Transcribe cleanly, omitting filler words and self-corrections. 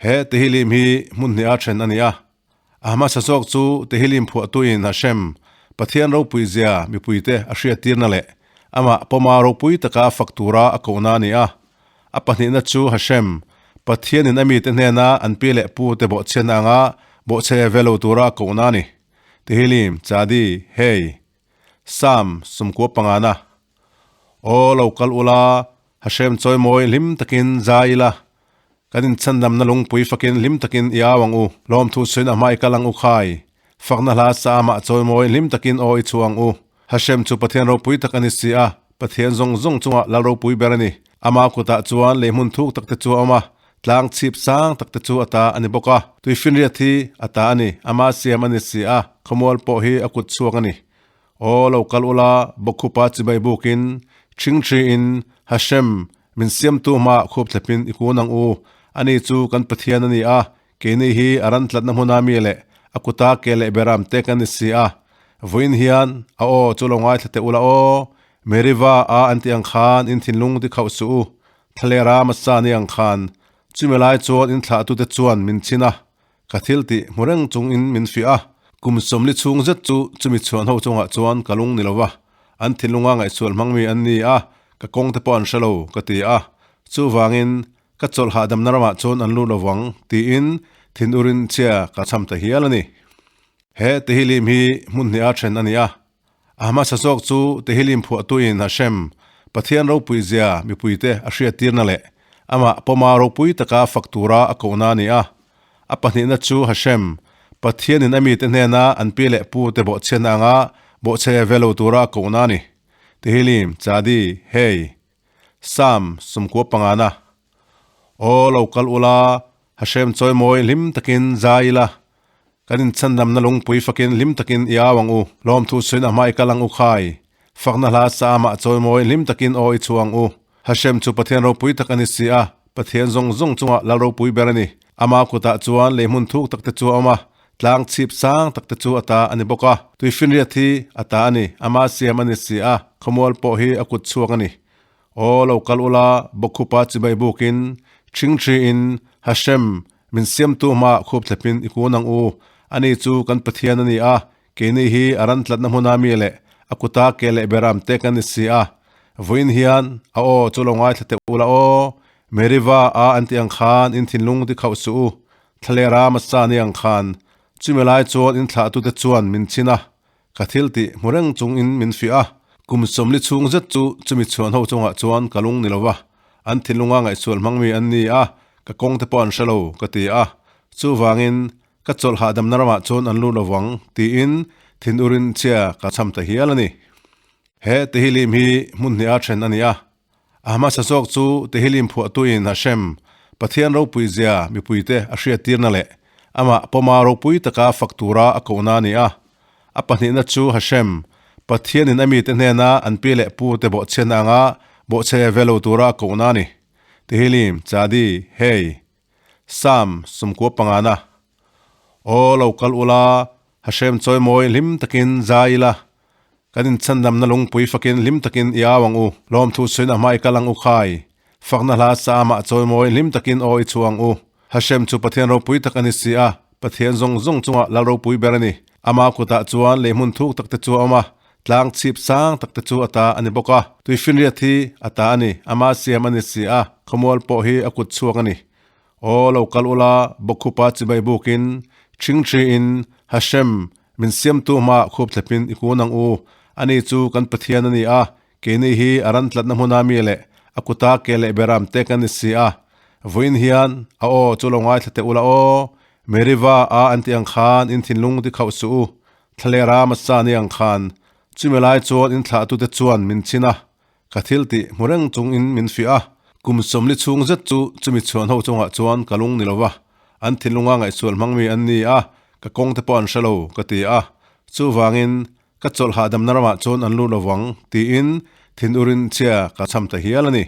he tehilim hi mun nia then ania ahma sasok chu tehilim phu tuin Hashem pathian ro puizia mi puite ashia tirna le ama poma ro pui taka faktura akona nia apani na chu Hashem pathian in ami te na an pile pu te bo chena nga bo che velo tura akona ni tehilim chadi hey sam sumko pangana o local ula Hashem choi moi lim takin zaila kanin chandam na lung pui fakin lim takin iawang u lom thu sin amai kalang u khai fakna la sa ma choi moi lim takin oi chuang u Hashem chu pathian ro pui takani sia pathian zong zong chunga la ro pui berani ama ku ta chuan le mun thuk takte chu ama tlang chip sang takte chu ata ani boka tuifin ria thi ata ani ama siam ani sia khomol po hi akut chuang ani o local ula bokhupa chibai bukin chingchi in Hashem min siam tu ma khop thapin ikunang u ani chu kan pathian ani a keni hi aran tlat na huna mi le akuta kele beram te kan si a voin hian a o chulongai thate ula o meriva a anti ang khan in thinlung di khau su thalera ma sa ni ang khan chumelai chuan in thla tu te chuan min china kathilti murang chung in min fi a kum somli chung zat chu chumi chuan ho chunga chuan kalung nilowa an thinlunga ngai chul mangmi an ni a ka kong te pon shalo ka ti a chu wangin ka chol ha dam narama chon an lu lowang ti in thin urin chia ka cham ta hialani he tehilim hi mun nia then ania ahma sasok chu tehilim phu tuin Hashem pathian ro puizia mi puite ashia tirna le ama poma ro pui taka faktura akona nia apani na chu Hashem pathian in ami te na an pile pu te bo chena nga bo che velo tura akona ni tehilim chadi hey sam sumko pangana o local ula Hashem choi moi lim takin zaila kanin chandam na lung pui fakin lim takin iawang u lom thu sin amai kalang u khai fakna la sa ma choi moi lim takin oi chuang u Hashem chu pathian ro pui takani sia pathian zong zong chunga la ro pui berani ama ku ta chuan le mun thuk takte chu ama tlang chip sang takte chu ata ani boka tuifin ria thi ata ani ama siam ani sia khomol po hi akut chuang ani o local ula bokhupa chibai bukin chingchi in Hashem min siam tu ma khop thapin ikunang u ani chu kan pathian ani a keni hi aran tlat na huna mi le akuta kele beram te kan sia voin hian a o chulongai thate ula o meriva a anti ang khan in thinlung di khau su thalera ma sa ni ang khan chumelai chuan in thla tu te chuan min china kathilti murang chung in min fi a kum somli chung zat chu chumi chuan ho chunga chuan kalung nilowa an thinlunga ngai chul mangmi an ni a ka kong te pon shalo ka ti a chu wangin ka chol ha dam narama chon an lu lowang ti in thin urin chia ka cham ta hialani he tehilim hi mun nia then ania ahma sasok chu tehilim phu tuin Hashem pathian ro puizia mi puite ashia tirna le ama poma ro pui taka faktura akona nia apani na chu Hashem pathian in ami te na an pile pu te bo chena nga bo che velo tura akona ni tehilim chadi hey sam sumko pangana o local ula Hashem choi moi lim takin zaila kanin chandam na lung pui fakin lim takin iawang u lom thu sin amai kalang u khai fakna la sa ma choi moi lim takin oi chuang u Hashem chu pathian ro pui takani sia pathian zong zong chunga la ro pui berani ama ku ta chuan le mun thuk takte chu ama tlang chip sang takte chu ata ani boka tuifin ria thi ata ani ama siam ani sia khomol po hi akut chuang ani o local ula bokhupa chibai bukin chingchi in Hashem min siam tu ma khop thapin ikunang u ani chu kan pathian ani a keni hi aran tlat na huna mi le akuta kele beram te kan sia voin hian a o chulongai thate ula o meriva a anti ang khan in thinlung di khau su thalera ma sa ni ang khan chumelai chuan in thla tu te chuan min china kathilti murang chung in min fi a kum somli chung zat chu chumi chuan ho chunga chuan kalung nilowa an thinlunga ngai chul mangmi an ni a ka kong te pon shalo ka ti a chu wangin ka chol ha dam narama chon an lu lowang ti in thin urin chia ka cham ta hialani